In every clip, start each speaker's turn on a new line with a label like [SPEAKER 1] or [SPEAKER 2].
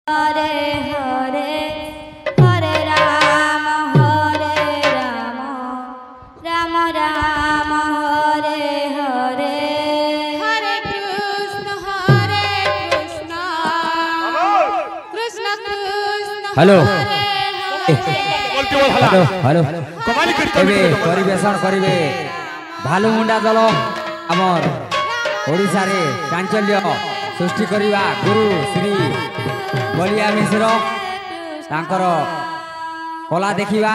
[SPEAKER 1] हरे हरे हरे Ram Ram Ram Hare Hare Hare Krishna Krishna Krishna
[SPEAKER 2] hello
[SPEAKER 1] hello
[SPEAKER 2] hello परिवेशन करिवे भालुमुंडा दल आमर ओडिशा रे चांचल्य सृष्टि करिवा गुरु श्री बलिया मिश्र तांकर कला देखिवा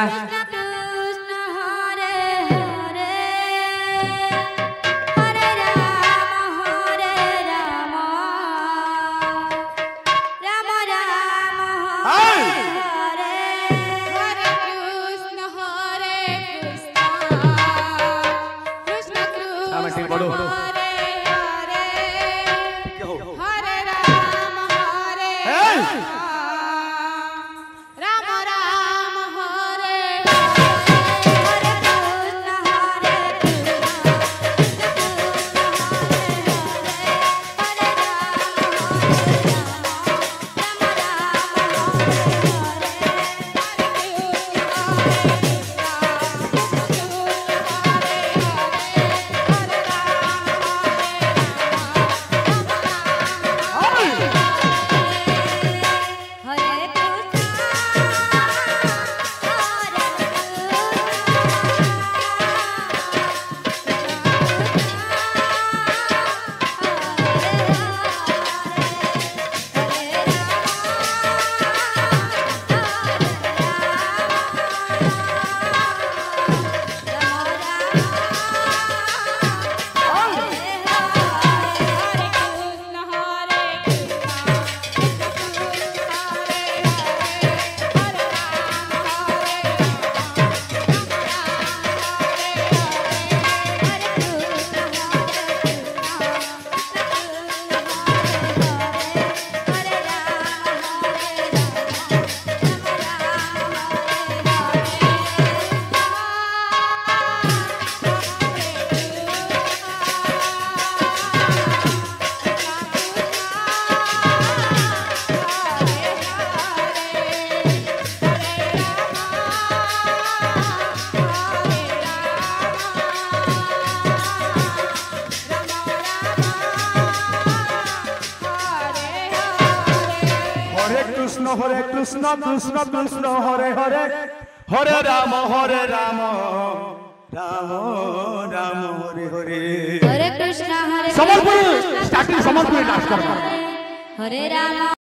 [SPEAKER 3] कृष्ण कृष्ण कृष्ण हरे हरे हरे राम राम राम हरे हरे
[SPEAKER 1] हरे कृष्ण
[SPEAKER 3] समर्पण स्टार्टिंग समर्पण डांस करना
[SPEAKER 1] हरे राम।